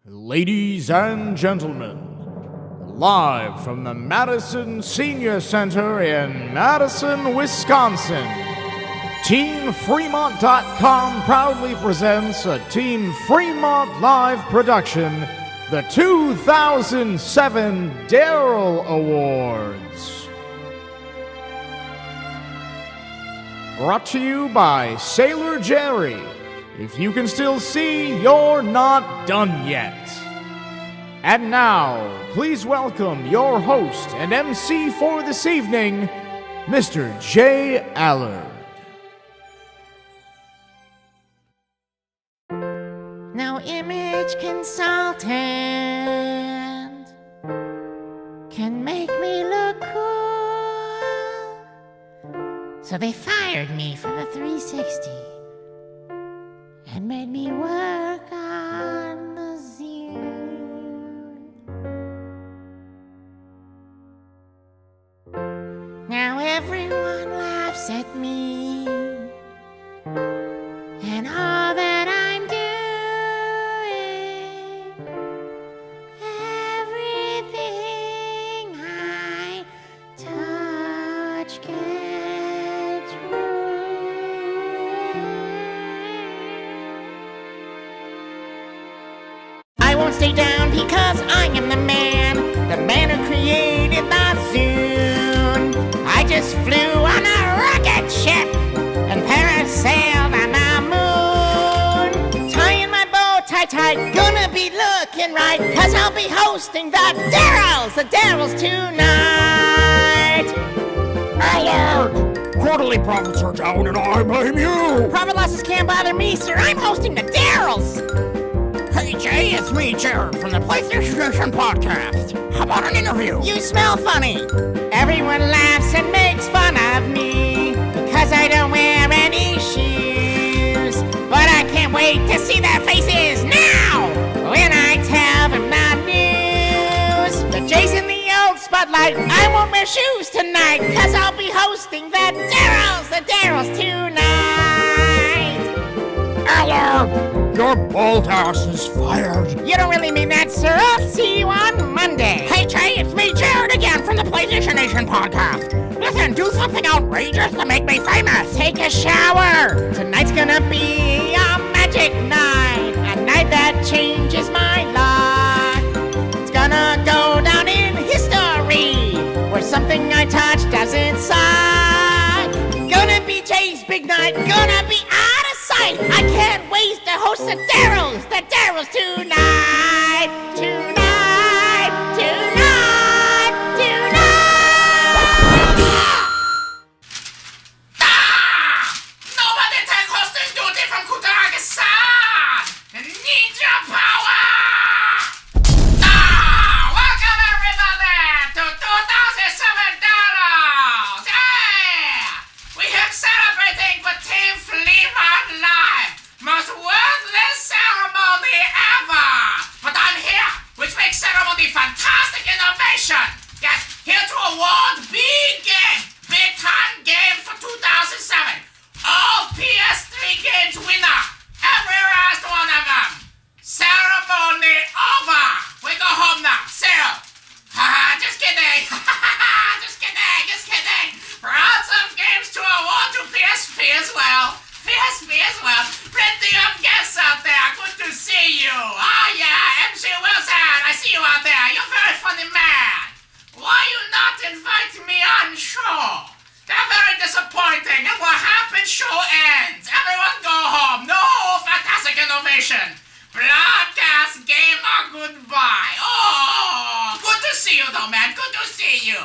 Ladies and gentlemen, live from the Madison Senior Center in Madison, Wisconsin, TeamFremont.com proudly presents a Team Fremont Live production, the 2007 Daryl Awards. Brought to you by Sailor Jerry. If you can still see, you're not done yet. And now, please welcome your host and MC for this evening, Mr. J. Allard. No image consultant can make me look cool. So they fired me from the 360 and made me work on the Zoom. Now everyone laughs at me and all that I'm doing. Everything I touch gets ruined. I won't stay down because I am the man who created the Zune. I just flew on a rocket ship and parasailed on the moon. Tying my bow tight, gonna be looking right, cause I'll be hosting the Daryls tonight. Allard! Quarterly profits are down and I blame you! Profit losses can't bother me, sir. I'm hosting the Daryls. Hey Jay, it's me, Jared, from the PlayStation podcast. How about an interview? You smell funny. Everyone laughs and makes fun of me because I don't wear any shoes. But I can't wait to see their faces now when I tell them the news. The Jay's in the old spotlight. I won't wear shoes tonight because I'll be hosting the Daryls tonight. Allard! Your bald ass is fired. You don't really mean that, sir. I'll see you on Monday. Hey Jay, it's me, Jared, again from the PlayStation Nation podcast. Listen, do something outrageous to make me famous. Take a shower. Tonight's gonna be a magic night. A night that changes my life. It's gonna go down in history where something I touch doesn't suck. Gonna be Jay's big night. Gonna be out of sight. I can't wait to host the Daryls tonight. Nobody take hosting duty from Kutaragi-san! Ninja power! Welcome everybody to 2007 Daryls! Yeah! We are celebrating for Team Fremont Live! Most worthless ceremony ever! But I'm here, which makes ceremony fantastic innovation! Yes, here to award big time game for 2007! All PS3 games winner! Every last one of them! Ceremony over! We go home now, see you! Just kidding! Just kidding! Lots of games to award to PSP as well! Plenty of guests out there, good to see you! Oh yeah, MC Wilson, I see you out there, you're a very funny man! Why you not invite me on show? They're very disappointing, and what happens, show ends! Everyone go home, no fantastic innovation! Broadcast gamer goodbye! Oh, good to see you though, man, good to see you!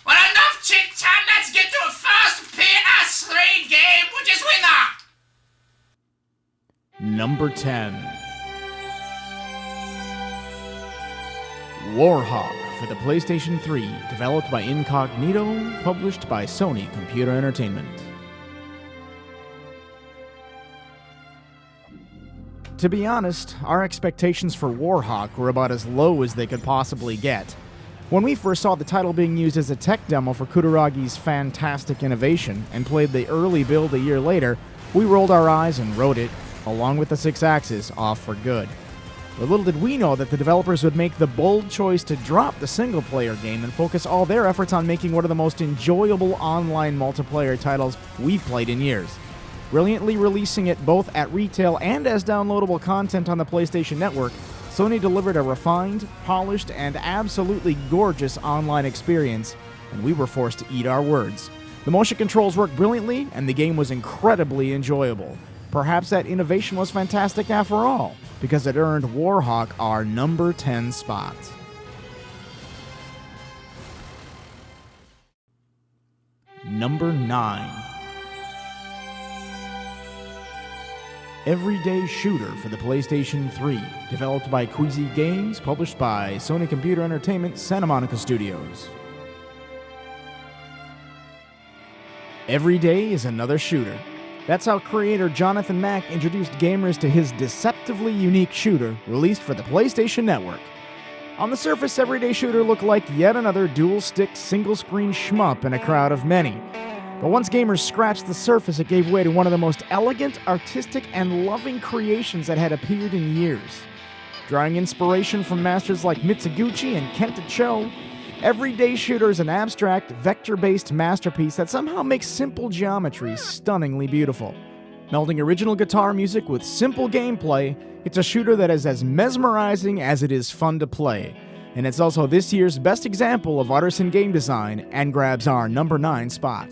Well, enough chit-chat, let's get to the first PS3 game, which is winner! Number 10. Warhawk for the PlayStation 3, developed by Incognito, published by Sony Computer Entertainment. To be honest, our expectations for Warhawk were about as low as they could possibly get. When we first saw the title being used as a tech demo for Kutaragi's fantastic innovation and played the early build a year later, we rolled our eyes and wrote it, along with the 6 axes, off for good. But little did we know that the developers would make the bold choice to drop the single-player game and focus all their efforts on making one of the most enjoyable online multiplayer titles we've played in years. Brilliantly releasing it both at retail and as downloadable content on the PlayStation Network, Sony delivered a refined, polished, and absolutely gorgeous online experience, and we were forced to eat our words. The motion controls worked brilliantly, and the game was incredibly enjoyable. Perhaps that innovation was fantastic after all, because it earned Warhawk our number 10 spot. Number 9. Everyday shooter for the PlayStation 3, developed by Queasy Games, published by Sony Computer Entertainment, Santa Monica Studios. Every day is another shooter. That's how creator Jonathan Mack introduced gamers to his deceptively unique shooter, released for the PlayStation Network. On the surface, Everyday Shooter looked like yet another dual-stick, single-screen shmup in a crowd of many. But once gamers scratched the surface, it gave way to one of the most elegant, artistic, and loving creations that had appeared in years. Drawing inspiration from masters like Mitsuguchi and Kenta Cho, Everyday Shooter is an abstract, vector-based masterpiece that somehow makes simple geometry stunningly beautiful. Melding original guitar music with simple gameplay, it's a shooter that is as mesmerizing as it is fun to play. And it's also this year's best example of artisan game design and grabs our number 9 spot.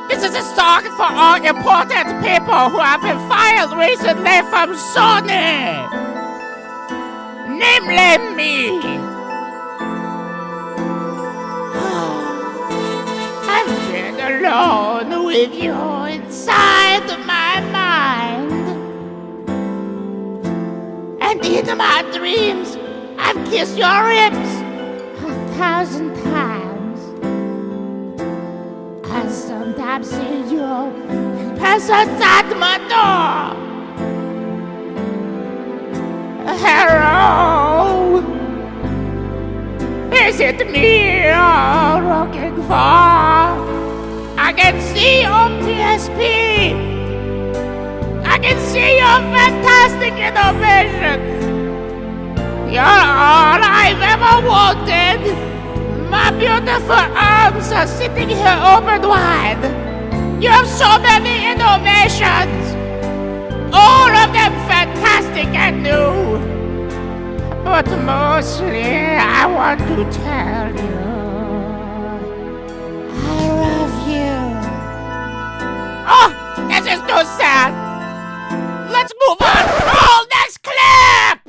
This is a song for all important people who have been fired recently from Sony. Namely me. I've been alone with you inside my mind. And in my dreams, I've kissed your lips 1,000 times. I sometimes see you pass outside my door. Hello, is it me you're looking for? I can see your PSP. I can see your fantastic innovations. You're all I've ever wanted. My beautiful arms are sitting here open wide. You have so many innovations. All of them fantastic and new. But mostly I want to tell you I love you. Oh, this is too sad. Let's move on. Roll next clip.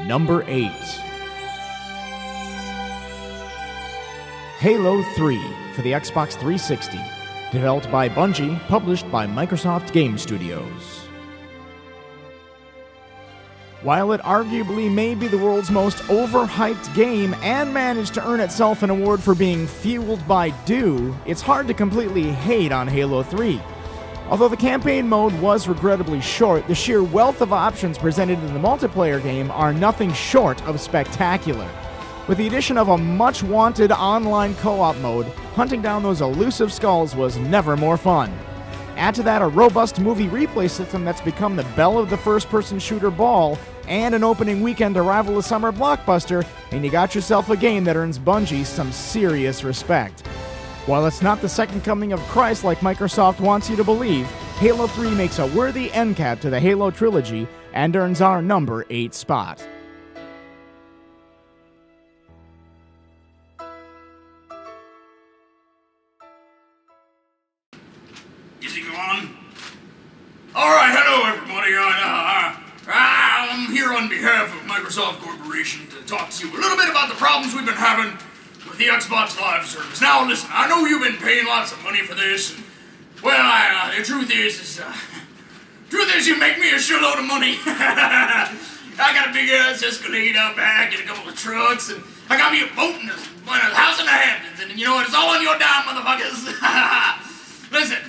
Number 8. Halo 3 for the Xbox 360. Developed by Bungie, published by Microsoft Game Studios. While it arguably may be the world's most overhyped game and managed to earn itself an award for being fueled by dew, it's hard to completely hate on Halo 3. Although the campaign mode was regrettably short, the sheer wealth of options presented in the multiplayer game are nothing short of spectacular. With the addition of a much-wanted online co-op mode, hunting down those elusive skulls was never more fun. Add to that a robust movie replay system that's become the belle of the first-person shooter ball, and an opening weekend arrival of summer blockbuster, and you got yourself a game that earns Bungie some serious respect. While it's not the second coming of Christ like Microsoft wants you to believe, Halo 3 makes a worthy end cap to the Halo trilogy and earns our number 8 spot. Is he gone? Alright, hello everybody. I'm here on behalf of Microsoft Corporation to talk to you a little bit about the problems we've been having with the Xbox Live service. Now listen, I know you've been paying lots of money for this, and, well, the truth is you make me a shitload of money. I got a big ass Escalade out back and a couple of trucks, and I got me a boat and a house in the Hamptons, and you know what, it's all on your dime, motherfuckers. Listen,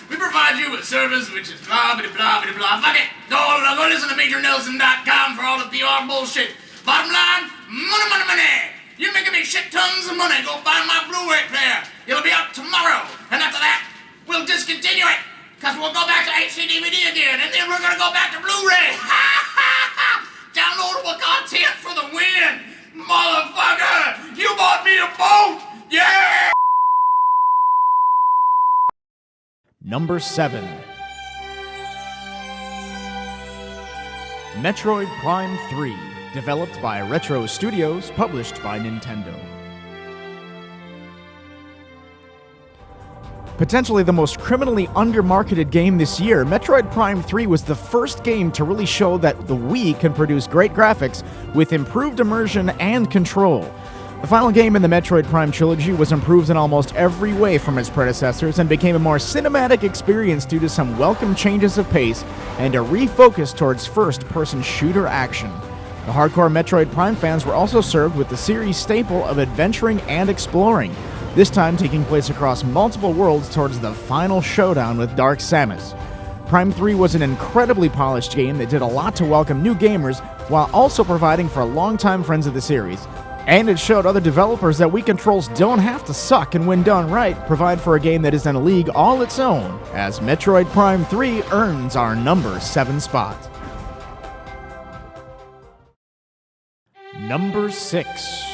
we provide you with service which is blah, blah, blah, blah, blah. Fuck it. Go listen to MajorNelson.com for all the PR bullshit. Bottom line, money, money, money. You're making me shit tons of money. Go buy my Blu-ray player. It'll be out tomorrow. And after that, we'll discontinue it. Because we'll go back to HD DVD again. gonna go back to Blu-ray. Downloadable content for the win. Motherfucker, you bought me a boat. Yeah! Number 7. Metroid Prime 3, developed by Retro Studios, published by Nintendo. Potentially the most criminally undermarketed game this year, Metroid Prime 3 was the first game to really show that the Wii can produce great graphics with improved immersion and control. The final game in the Metroid Prime trilogy was improved in almost every way from its predecessors and became a more cinematic experience due to some welcome changes of pace and a refocus towards first-person shooter action. The hardcore Metroid Prime fans were also served with the series' staple of adventuring and exploring, this time taking place across multiple worlds towards the final showdown with Dark Samus. Prime 3 was an incredibly polished game that did a lot to welcome new gamers while also providing for longtime friends of the series. And it showed other developers that Wii controls don't have to suck and when done right, provide for a game that is in a league all its own, as Metroid Prime 3 earns our number 7 spot. Number 6.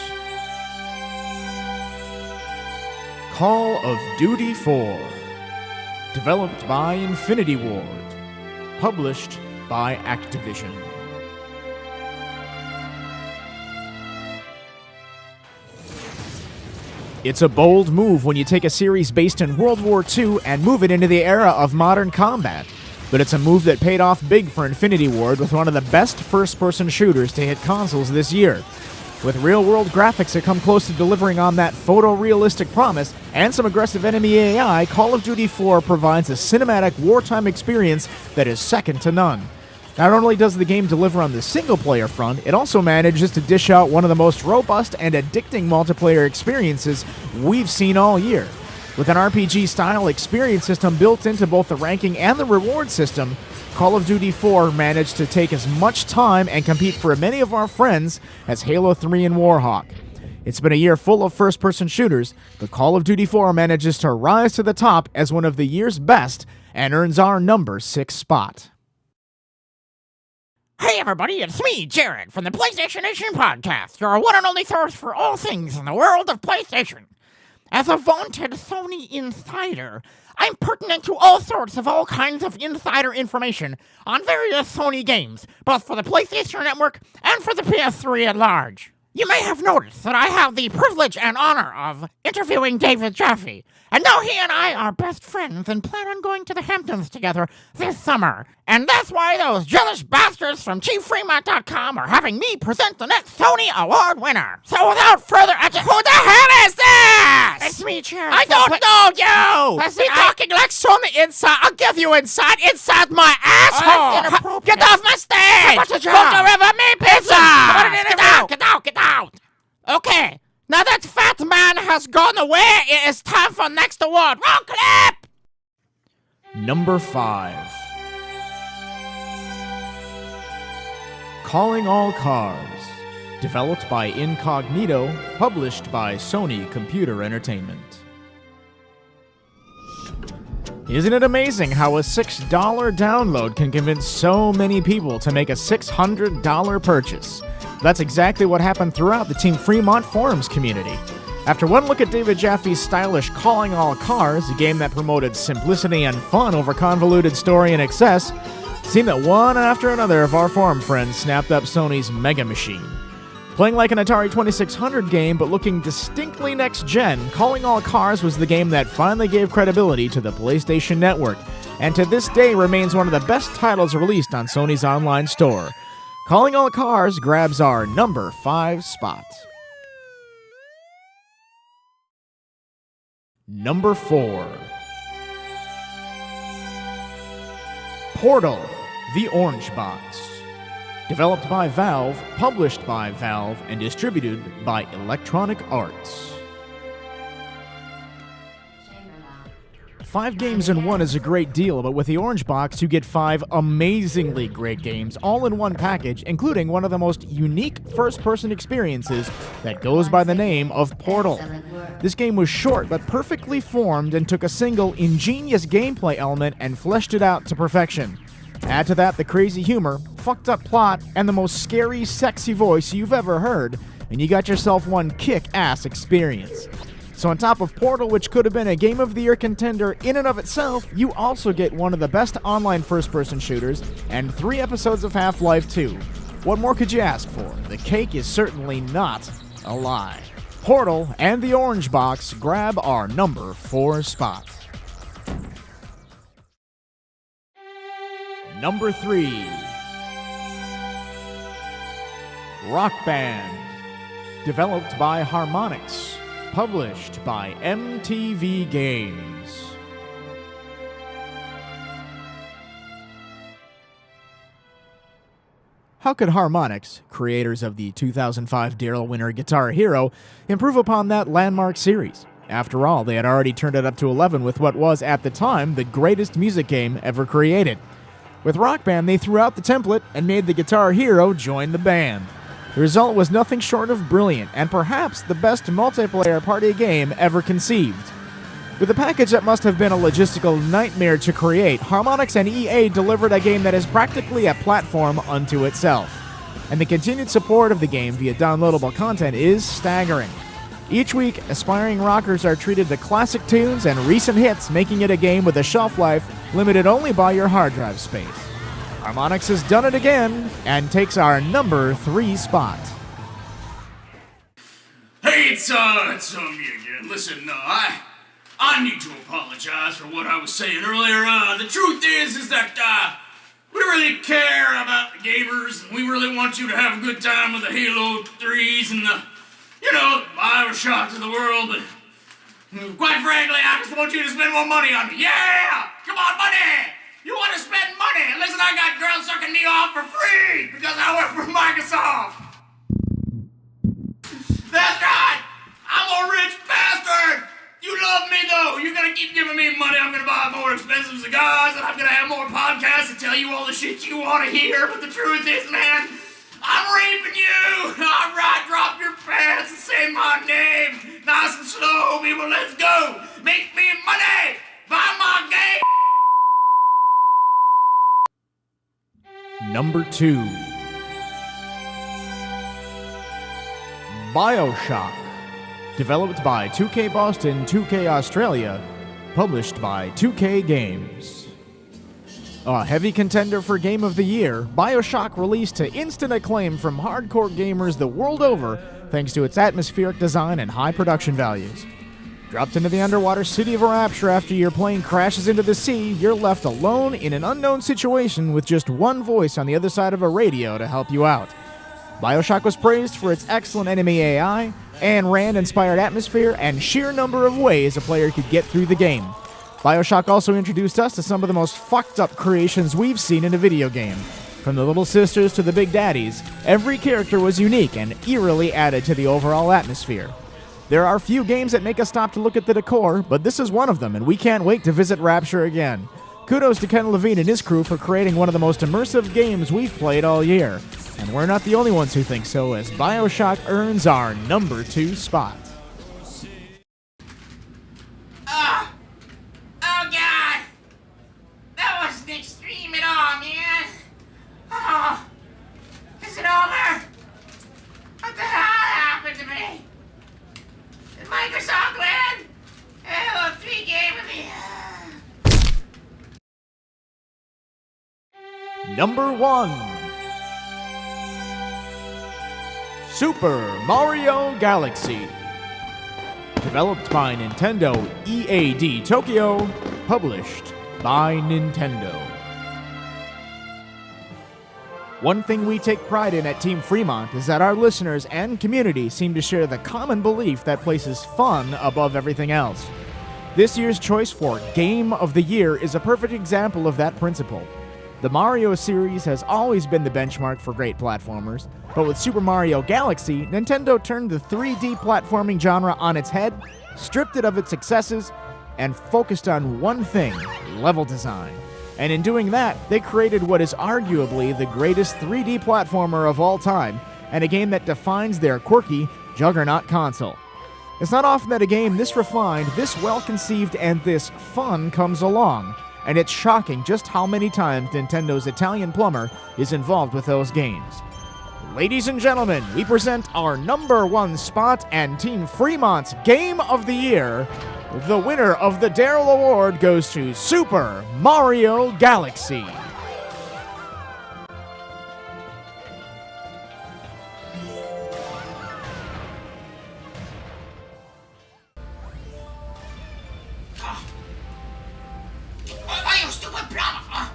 Call of Duty 4, developed by Infinity Ward, published by Activision. It's a bold move when you take a series based in World War II and move it into the era of modern combat. But it's a move that paid off big for Infinity Ward with one of the best first-person shooters to hit consoles this year. With real-world graphics that come close to delivering on that photorealistic promise and some aggressive enemy AI, Call of Duty 4 provides a cinematic wartime experience that is second to none. Not only does the game deliver on the single-player front, it also manages to dish out one of the most robust and addicting multiplayer experiences we've seen all year. With an RPG-style experience system built into both the ranking and the reward system, Call of Duty 4 managed to take as much time and compete for many of our friends as Halo 3 and Warhawk. It's been a year full of first-person shooters, but Call of Duty 4 manages to rise to the top as one of the year's best and earns our number 6 spot. Hey everybody, it's me, Jared, from the PlayStation Nation podcast, your one and only source for all things in the world of PlayStation. As a vaunted Sony insider, I'm pertinent to all sorts of all kinds of insider information on various Sony games, both for the PlayStation Network and for the PS3 at large. You may have noticed that I have the privilege and honor of interviewing David Jaffe, and now he and I are best friends and plan on going to the Hamptons together this summer. And that's why those jealous bastards from Fremont.com are having me present the next Sony Award winner. So without further ado, who the hell is this? It's me, Chair. I don't know you! That's me talking like Sony inside. I'll give you inside my asshole! Get off my stage! Don't deliver me pizza! Get out! Okay, now that fat man has gone away, it is time for next award. Roll clip! Number 5. Calling All Cars, developed by Incognito, published by Sony Computer Entertainment. Isn't it amazing how a $6 download can convince so many people to make a $600 purchase? That's exactly what happened throughout the Team Fremont forums community. After one look at David Jaffe's stylish Calling All Cars, a game that promoted simplicity and fun over convoluted story and excess, it seemed that one after another of our forum friends snapped up Sony's Mega Machine. Playing like an Atari 2600 game but looking distinctly next-gen, Calling All Cars was the game that finally gave credibility to the PlayStation Network, and to this day remains one of the best titles released on Sony's online store. Calling All Cars grabs our number 5 spot. Number 4. Portal, the Orange Box. Developed by Valve, published by Valve, and distributed by Electronic Arts. 5 games in one is a great deal, but with the Orange Box you get 5 amazingly great games all in one package, including one of the most unique first-person experiences that goes by the name of Portal. This game was short but perfectly formed and took a single ingenious gameplay element and fleshed it out to perfection. Add to that the crazy humor, fucked up plot, and the most scary, sexy voice you've ever heard, and you got yourself one kick-ass experience. So on top of Portal, which could have been a Game of the Year contender in and of itself, you also get one of the best online first-person shooters and 3 episodes of Half-Life 2. What more could you ask for? The cake is certainly not a lie. Portal and the Orange Box grab our number 4 spot. Number 3. Rock Band. Developed by Harmonix. Published by MTV Games. How could Harmonix, creators of the 2005 Daryl winner Guitar Hero, improve upon that landmark series? After all, they had already turned it up to 11 with what was, at the time, the greatest music game ever created. With Rock Band, they threw out the template and made the Guitar Hero join the band. The result was nothing short of brilliant, and perhaps the best multiplayer party game ever conceived. With a package that must have been a logistical nightmare to create, Harmonix and EA delivered a game that is practically a platform unto itself. And the continued support of the game via downloadable content is staggering. Each week, aspiring rockers are treated to classic tunes and recent hits, making it a game with a shelf life limited only by your hard drive space. Harmonix has done it again and takes our number 3 spot. Hey, it's me again. Listen, I need to apologize for what I was saying earlier. The truth is that, we really care about the gamers, and we really want you to have a good time with the Halo 3s and the Bioshocks of the world, but quite frankly, I just want you to spend more money on me. Yeah! Come on, money! You want to spend money? Listen, I got girls sucking me off for free because I work for Microsoft. That's right! I'm a rich bastard! You love me, though. You're going to keep giving me money. I'm going to buy more expensive cigars, and I'm going to have more podcasts to tell you all the shit you want to hear. But the truth is, man, I'm raping you. All right, drop your pants and say my name. Nice and slow, people. Let's go. Make me money. Buy my game. Number 2. BioShock. Developed by 2K Boston, 2K Australia. Published by 2K Games. A heavy contender for Game of the Year, BioShock released to instant acclaim from hardcore gamers the world over thanks to its atmospheric design and high production values. Dropped into the underwater city of Rapture after your plane crashes into the sea, you're left alone in an unknown situation with just one voice on the other side of a radio to help you out. BioShock was praised for its excellent enemy AI, Ayn Rand-inspired atmosphere, and sheer number of ways a player could get through the game. BioShock also introduced us to some of the most fucked up creations we've seen in a video game. From the little sisters to the big daddies, every character was unique and eerily added to the overall atmosphere. There are few games that make us stop to look at the decor, but this is one of them, and we can't wait to visit Rapture again. Kudos to Ken Levine and his crew for creating one of the most immersive games we've played all year. And we're not the only ones who think so, as BioShock earns our number 2 spot. Oh, God. That wasn't extreme at all, man. Oh, is it over? What the hell happened to me? Did Microsoft win? Halo 3 Game of the Year. Number 1. Super Mario Galaxy. Developed by Nintendo EAD Tokyo. Published by Nintendo. One thing we take pride in at Team Fremont is that our listeners and community seem to share the common belief that places fun above everything else. This year's choice for Game of the Year is a perfect example of that principle. The Mario series has always been the benchmark for great platformers, but with Super Mario Galaxy, Nintendo turned the 3D platforming genre on its head, stripped it of its successes, and focused on one thing: level design. And in doing that, they created what is arguably the greatest 3D platformer of all time, and a game that defines their quirky, juggernaut console. It's not often that a game this refined, this well-conceived, and this fun comes along, and it's shocking just how many times Nintendo's Italian plumber is involved with those games. Ladies and gentlemen, we present our #1 spot and Team Fremont's Game of the Year. The winner of the Daryl Award goes to Super Mario Galaxy. Oh, you stupid plumber! Huh?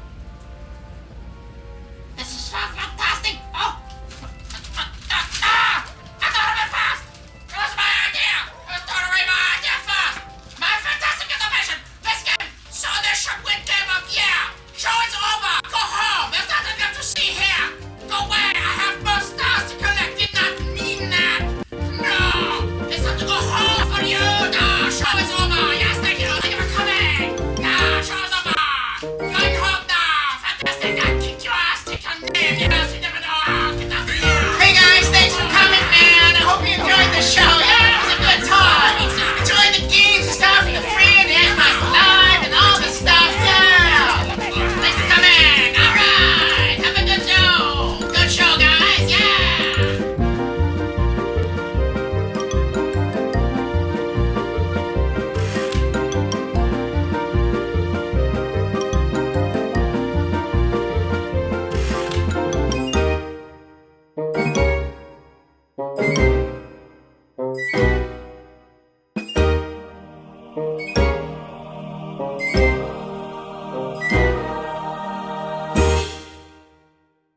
This is fantastic! Oh! I thought of it fast! It was my idea! It was totally my idea first! My fantastic innovation! This game! So this should win Game of Year! Show is over! Go home! There's nothing left to see here! Go away! I have more stars to collect! Did not mean that! No! It's time to go home for you! No! Show is over! Yes, thank you! Thank you for coming! No! Show is over! Going home now! Fantastic!